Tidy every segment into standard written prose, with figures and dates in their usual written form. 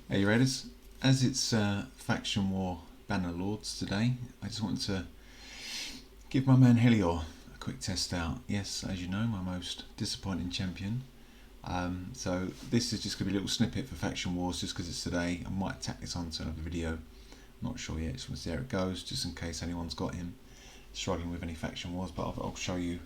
Hey Raiders, as it's Faction War Banner Lords today, I just wanted to give my man Helior a quick test out. Yes, as you know, my most disappointing champion. So this is just going to be a little snippet for Faction Wars just because it's today. I might tack this onto another video, I'm not sure yet, just want to see how it goes, just in case anyone's got him struggling with any Faction Wars, but I'll show you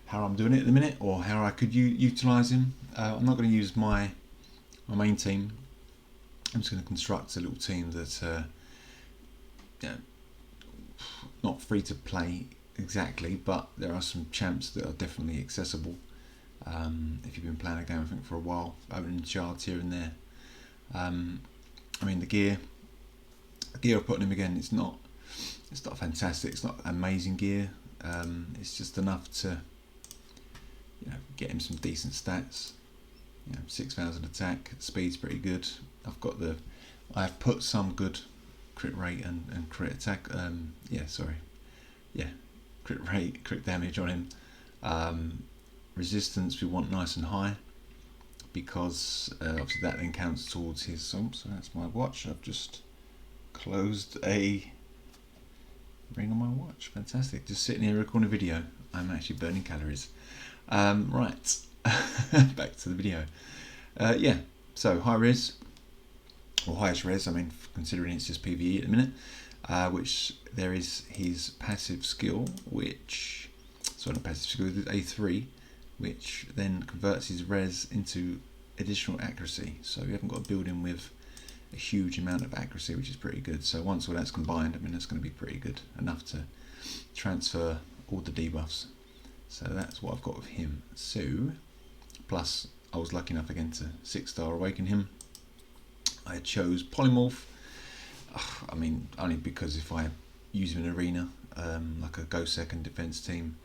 how I'm doing it at the minute, or how I could utilise him. I'm not going to use my main team. I'm just going to construct a little team that, not free to play exactly, but there are some champs that are definitely accessible. If you've been playing a game, I think, for a while, opening shards here and there. I mean, the gear I've put on him again, it's not fantastic, it's not amazing gear. It's just enough to, get him some decent stats. 6,000 attack, speed's pretty good. I've put some good crit rate and crit attack. Crit rate, crit damage on him. Resistance we want nice and high, because obviously that then counts towards his. So that's my watch. I've just closed a ring on my watch. Fantastic. Just sitting here recording a video. I'm actually burning calories. Right. Back to the video. So high res, or highest res, I mean, considering it's just PvE at the minute, which there is his passive skill, not passive skill, A3, which then converts his res into additional accuracy. So you haven't got to build him with a huge amount of accuracy, which is pretty good. So once all that's combined, I mean, that's going to be pretty good, enough to transfer all the debuffs. So that's what I've got with him. So, plus I was lucky enough again to 6-star awaken him. I chose Polymorph. I mean, only because if I use him in arena, like a go second defense team,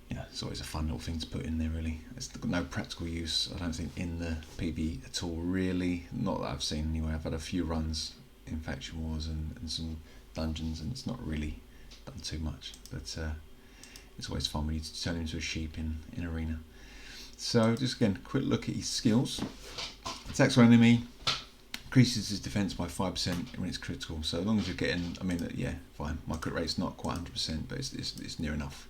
it's always a fun little thing to put in there. Really, it's got no practical use, I don't think, in the PvE at all. Really, not that I've seen anyway. I've had a few runs in Faction Wars and some dungeons, and it's not really done too much. But it's always fun when you turn him into a sheep in arena. So just again, quick look at his skills. Attacks one enemy, increases his defense by 5% when it's critical. So as long as you're getting, fine. My crit rate's not quite 100%, but it's near enough.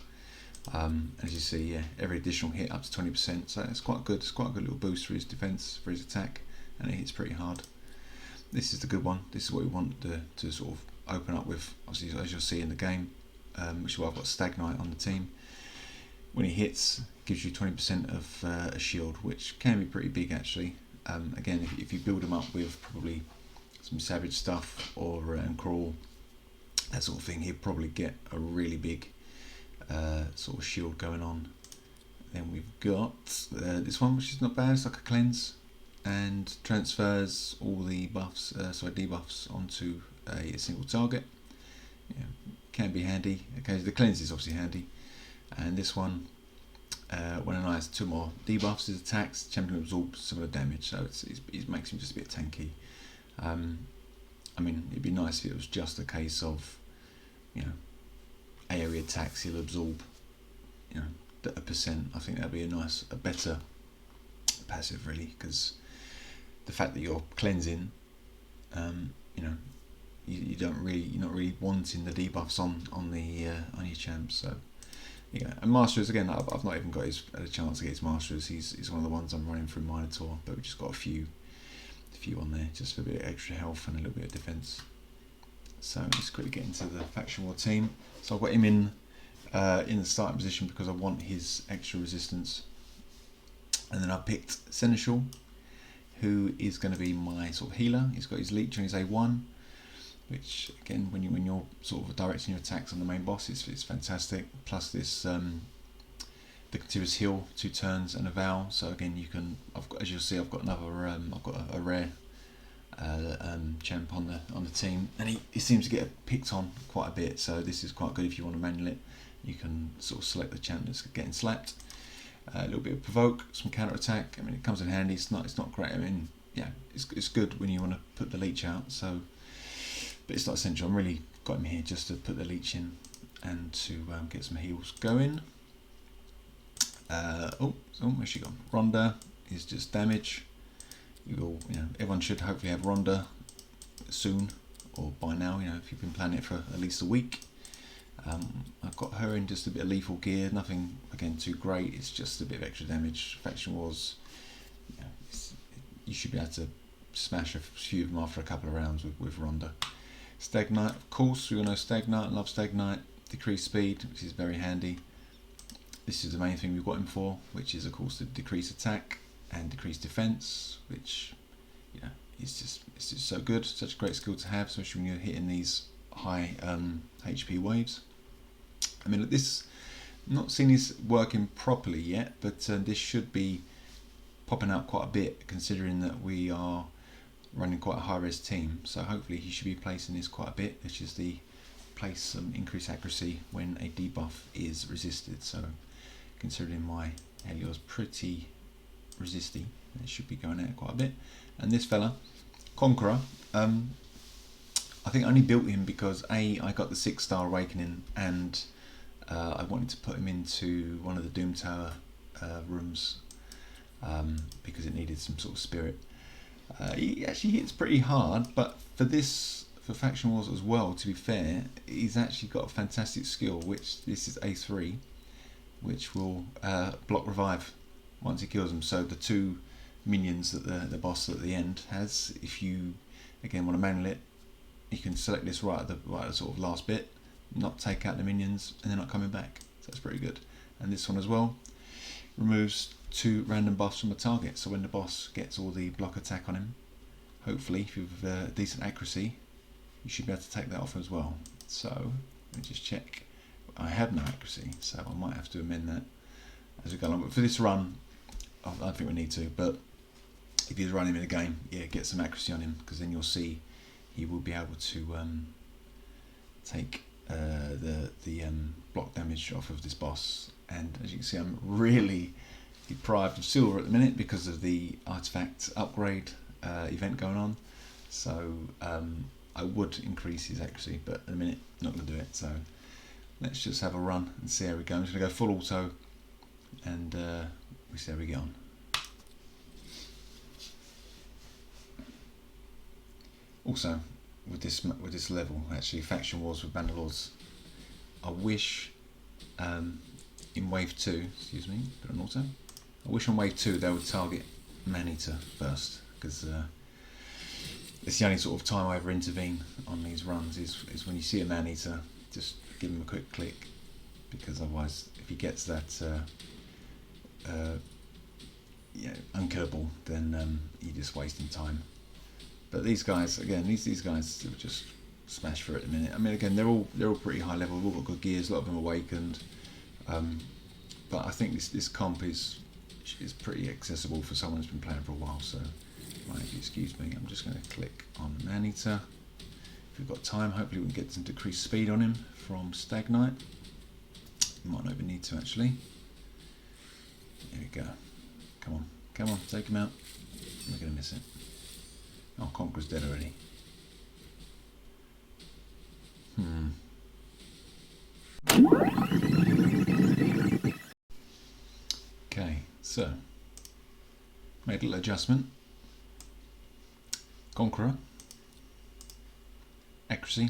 As you see, every additional hit up to 20%. So it's quite good. It's quite a good little boost for his defense, for his attack, and it hits pretty hard. This is the good one. This is what we want to sort of open up with. Obviously, as you'll see in the game, which is why I've got Stagnite on the team. When he hits, gives you 20% of a shield, which can be pretty big actually. Again, if you build him up with probably some savage stuff or and crawl, that sort of thing, he'd probably get a really big sort of shield going on. Then we've got this one, which is not bad. It's like a cleanse and transfers all the buffs, debuffs onto a single target. Can be handy. Okay, the cleanse is obviously handy. And this one, when an eye has 2 more debuffs, his attacks, champion absorbs some of the damage, so it makes him just a bit tanky. I mean, it'd be nice if it was just a case of, AoE attacks he'll absorb, a percent. I think that'd be a better passive, really, because the fact that you're cleansing, you're not really wanting the debuffs on your champs. So. And Masters, again, I've not even got a chance to get his Masters. He's one of the ones I'm running through Minotaur, but we've just got a few on there, just for a bit of extra health and a little bit of defense. So let's quickly get into the Faction War team. So I've got him in the starting position because I want his extra resistance. And then I picked Seneschal, who is going to be my sort of healer. He's got his leech on his A1. Which again, when you're sort of directing your attacks on the main boss, it's fantastic. Plus this, the continuous heal, 2 turns and a vow. So again, as you'll see, I've got another, I've got a rare champ on the team, and he seems to get picked on quite a bit. So this is quite good if you want to manual it. You can sort of select the champ that's getting slapped. A little bit of provoke, some counter attack. I mean, it comes in handy. It's not great. I mean, it's good when you want to put the leech out. So. But it's not essential. I'm really got him here just to put the leech in and to get some heals going. Where's she gone? Rhonda is just damage. You'll, everyone should hopefully have Rhonda soon, or by now, if you've been planning it for at least a week. I've got her in just a bit of lethal gear, nothing again too great, it's just a bit of extra damage. Faction Wars, you should be able to smash a few of them after a couple of rounds with Rhonda. Stag Knight, of course, we all know Stag Knight, love Stag Knight. Decreased speed, which is very handy. This is the main thing we've got him for, which is of course the decrease attack and decrease defense, which it's just so good, such a great skill to have, especially when you're hitting these high HP waves. I mean, look, this, not seen this working properly yet, but this should be popping out quite a bit, considering that we are running quite a high res team. So hopefully he should be placing this quite a bit, which is the place some increased accuracy when a debuff is resisted. So considering my Helior's pretty resisty, it should be going out quite a bit. And this fella, Conqueror, I think I only built him because I got the 6-star awakening, and I wanted to put him into one of the Doom Tower rooms because it needed some sort of spirit. He actually hits pretty hard, but for Faction Wars as well, to be fair, he's actually got a fantastic skill, which this is A3, which will block revive once he kills them. So the 2 minions that the boss at the end has, if you again want to manual it, you can select this right at the sort of last bit, not take out the minions, and they're not coming back. So that's pretty good. And this one as well removes 2 random buffs from a target. So when the boss gets all the block attack on him, hopefully if you've decent accuracy, you should be able to take that off as well. So let me just check. I have no accuracy, so I might have to amend that as we go along. But for this run, I don't think we need to. But if you run him in a game, get some accuracy on him, because then you'll see he will be able to take the block damage off of this boss. And as you can see, I'm really deprived of silver at the minute because of the artifact upgrade event going on. So I would increase his accuracy, but at the minute not going to do it. So let's just have a run and see how we go. I'm just going to go full auto, and we see how we get on. Also, with this level, actually, Faction Wars with Bannerlords, I wish in Wave 2, excuse me, put on auto. I wish on Wave 2 they would target Maneater first, because it's the only sort of time I ever intervene on these runs is when you see a Maneater, just give him a quick click, because otherwise, if he gets that unkillable, then you're just wasting time. But these guys, again, these guys will just smash through at the minute. I mean, again, they're all pretty high level. They've all got good gears. A lot of them awakened. But I think this comp is pretty accessible for someone who's been playing for a while. So, if you excuse me, I'm just going to click on Maneater. If we've got time, hopefully we can get some decreased speed on him from Stag Knight. Might not even need to actually. There we go. Come on, take him out. We're going to miss it. Oh, Conqueror's dead already. Okay, so made a little adjustment. Conqueror, accuracy, a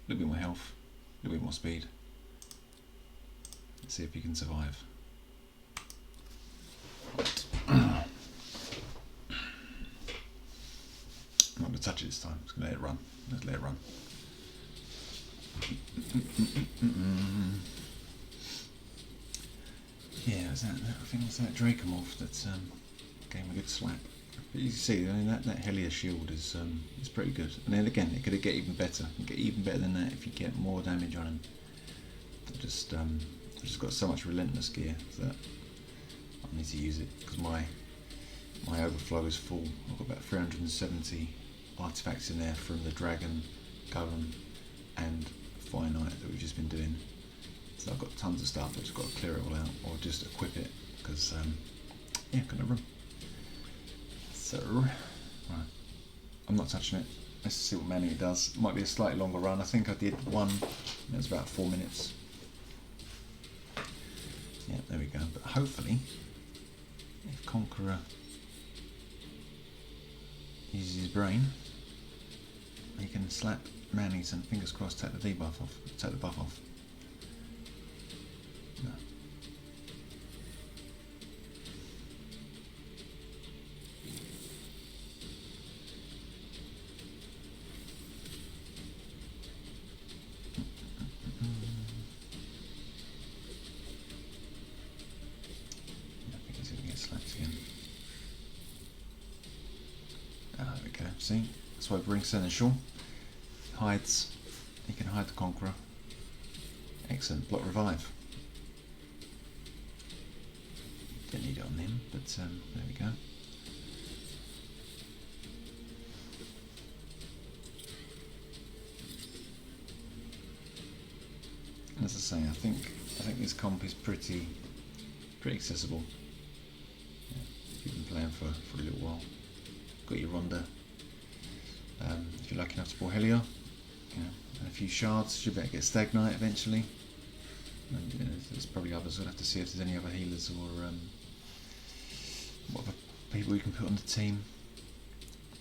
little bit more health, a little bit more speed. Let's see if you can survive. I'm not going to touch it this time. I'm just going to let it run. Let's let it run. Yeah, I think it was that Dracomorph that gave him a good slap. But you see, I mean, that Helior shield is pretty good. And then again, it could get even better. It could get even better than that if you get more damage on him. I've just got so much relentless gear that I need to use it, because my overflow is full. I've got about 370 artifacts in there from the Dragon, Golem and Finite that we've just been doing. So I've got tons of stuff. I've just got to clear it all out or just equip it, because gonna run. So right, I'm not touching it. Let's see what Manny does. Might be a slightly longer run. I think I did one. It was about 4 minutes. Yeah, there we go. But hopefully, if Conqueror uses his brain, he can slap Manny's and fingers crossed take the debuff off, take the buff off. No. I think he's going to get slapped again. Ah, there we go. See? That's why Bring Seneschal hides. He can hide the Conqueror. Excellent. Block Revive. Didn't need it on him, but there we go. As I say, I think this comp is pretty accessible. Yeah, you've been playing for a little while. Got your Ronda. If you're lucky enough to pull Helior, and a few shards, you better get Stag Knight eventually. And there's probably others. We'll have to see if there's any other healers or what other people you can put on the team.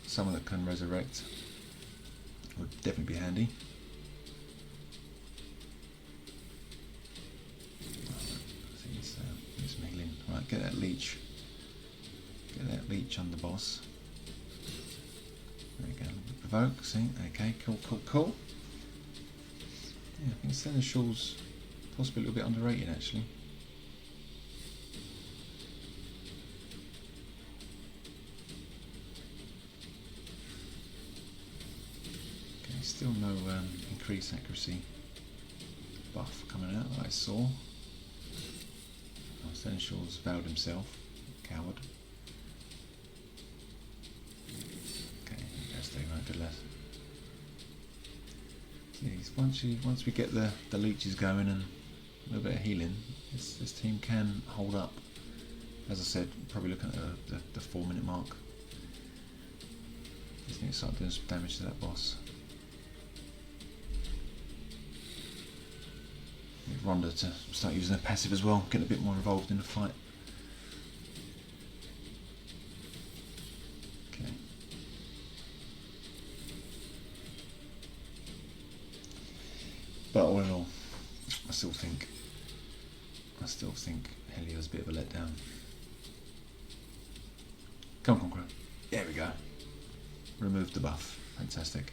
Someone that can resurrect would definitely be handy. He's healing. Right, get that leech. Get that leech on the boss. There we go. Provoke, see? Okay, cool. Yeah, I think Seneschal's possibly a little bit underrated actually. Okay, still no increased accuracy buff coming out that I saw. Oh, Seneschal's vowed himself. Coward. Good lad. Once we get the leeches going and a little bit of healing, this team can hold up. As I said, probably looking at the 4-minute mark. Just need to start doing some damage to that boss. Need Ronda to start using her passive as well, getting a bit more involved in the fight. But all in all, I still think Helior's a bit of a letdown. Come on, Conqueror. There we go. Remove the buff. Fantastic.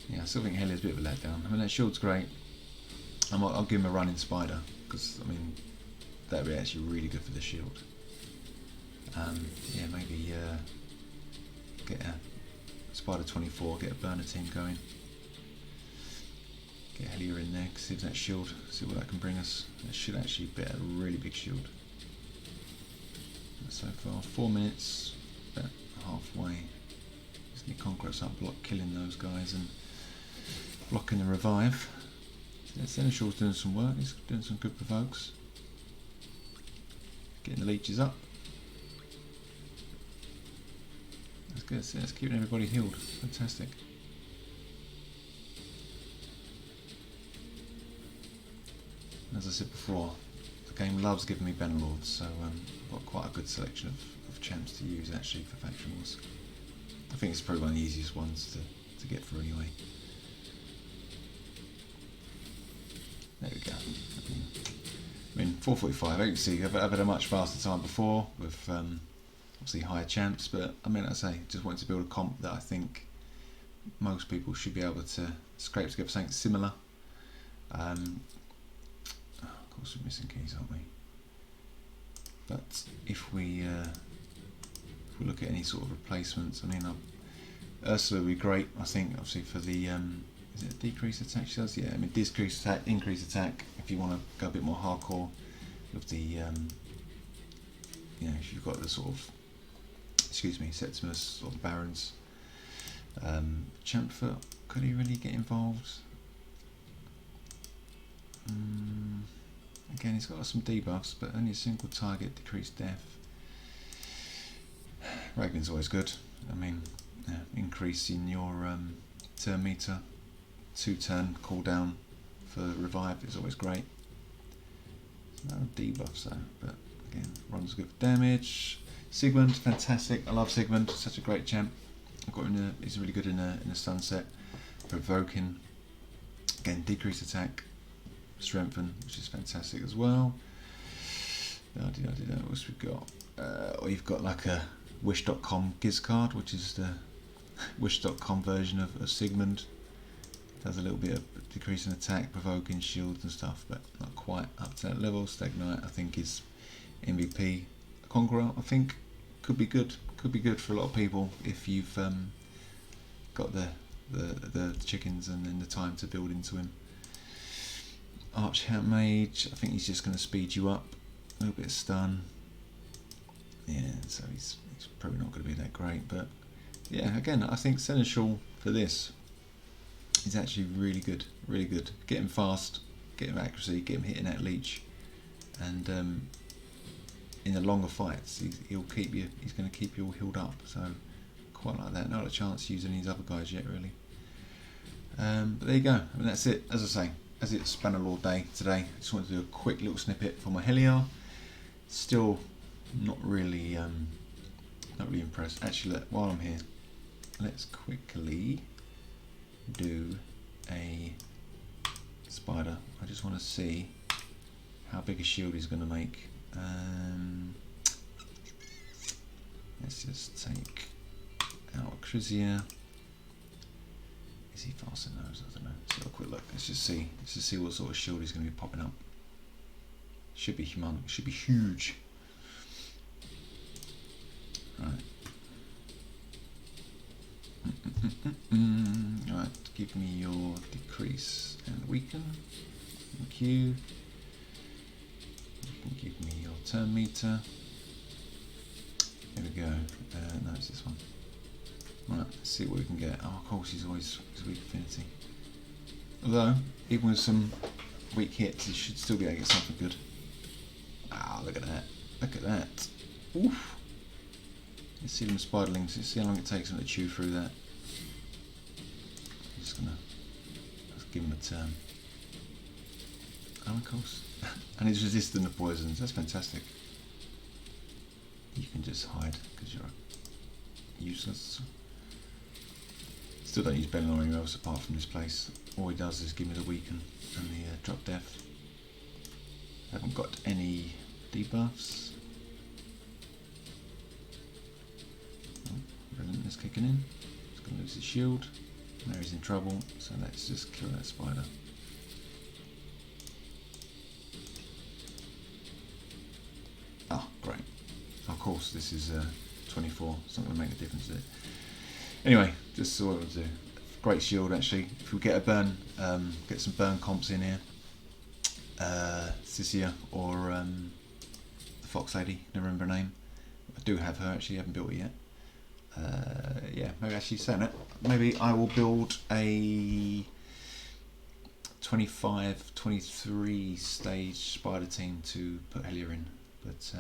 Yeah, I still think Helior's a bit of a letdown. I mean, that shield's great. I'll give him a run in Spider, because, I mean, that would be actually really good for the shield. Yeah, maybe get a Spider 24, get a burner team going. Get Helior in there, see if that shield, see what that can bring us. That should actually be a really big shield. So far, 4 minutes, about halfway. Just need Conqueror up, killing those guys and blocking the revive. Yeah, Seneschal's doing some work, he's doing some good provokes. Getting the leeches up. That's good, that's keeping everybody healed. Fantastic. As I said before, the game loves giving me Bannerlords, so I've got quite a good selection of champs to use actually for Faction Wars. I think it's probably one of the easiest ones to get through anyway. There we go. I mean 4:45, as you can see, I've had a much faster time before with obviously higher champs, but I mean, like I say, just wanted to build a comp that I think most people should be able to scrape together something similar. Of course we're missing keys, aren't we? But if we look at any sort of replacements, I mean, Ursula would be great, I think, obviously for the is it a decreased attack she does? Yeah, I mean, decreased attack, increased attack, if you want to go a bit more hardcore with the you know, if you've got the sort of, excuse me, Septimus or the Barons. Champfoot, could he really get involved? Again, he's got some debuffs, but only a single target, decreased death. Ragnar's always good. I mean, yeah, increase in your turn meter, 2-turn cooldown for revive is always great. No debuffs though, but again, runs good for damage. Sigmund, fantastic. I love Sigmund, such a great champ. I've got him he's really good in a sunset. Provoking, again, decrease attack, strengthen, which is fantastic as well. What else we've got? Or you've got like a wish.com giz card, which is the wish.com version of Sigmund. Does a little bit of decreasing attack, provoking, shields and stuff, but not quite up to that level. Stag Knight, I think, is MVP. Conqueror, I think, could be good. Could be good for a lot of people if you've got the chickens and then the time to build into him. Archmage, I think he's just going to speed you up. A little bit of stun. Yeah, so he's probably not going to be that great, but yeah, again, I think Seneschal for this is actually really good, really good. Get him fast, get him accuracy, get him hitting that leech, and in the longer fights, he'll keep you. He's going to keep you all healed up. So quite like that. Not a chance using these other guys yet, really. But there you go. I mean, that's it. As I say, as it's Bannerlord Day today, I just wanted to do a quick little snippet for my Helior. Still not really impressed. Actually, while I'm here, let's quickly do a spider. I just want to see how big a shield he's going to make. Let's just take out Crisier. Is he faster nose? I don't know. Let's have a quick look. Let's just see what sort of shield he's going to be popping up. Should be humongous. Should be huge. Right. Right. Give me your decrease and weaken. Thank you. You can give me your turn meter. There we go. No, it's this one. Right, let's see what we can get. Oh, of course, he's always weak affinity. Although, even with some weak hits, he should still be able to get something good. Ah, look at that. Look at that. Oof. Let's see them spiderlings. Let's see how long it takes them to chew through that. I'm just gonna give him a turn. Oh, of course. And he's resistant to poisons. That's fantastic. You can just hide because you're useless. Still don't use Bellinor anywhere else apart from this place. All he does is give me the weaken and the drop death. Haven't got any debuffs. Oh, Relentless kicking in. He's going to lose his shield. Now he's in trouble, so let's just kill that spider. Oh, great. Of course, this is 24. It's not going to make a difference, is it? Anyway, just what we'll do. Great shield, actually. If we get a burn, get some burn comps in here. Cisia or the Fox Lady, never remember her name. I do have her, actually, I haven't built it yet. Yeah, maybe actually saying it. Maybe I will build a 25-23 stage spider team to put Helior in. But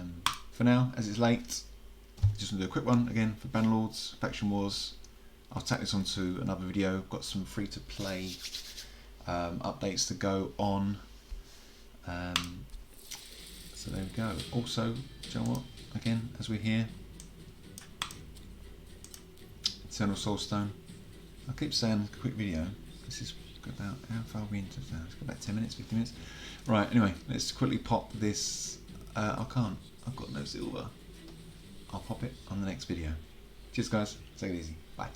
for now, as it's late, just want to do a quick one again for Bannerlords, Faction Wars. I'll tack this onto another video. I've got some free to play updates to go on. So there we go. Also, do you know what? Again, as we're here, Eternal Soulstone. I keep saying quick video. This is about, how far are we into now? It's got about 10 minutes, 15 minutes. Right, anyway, let's quickly pop this. I can't. I've got no silver. I'll pop it on the next video. Cheers, guys. Take it easy. Bye.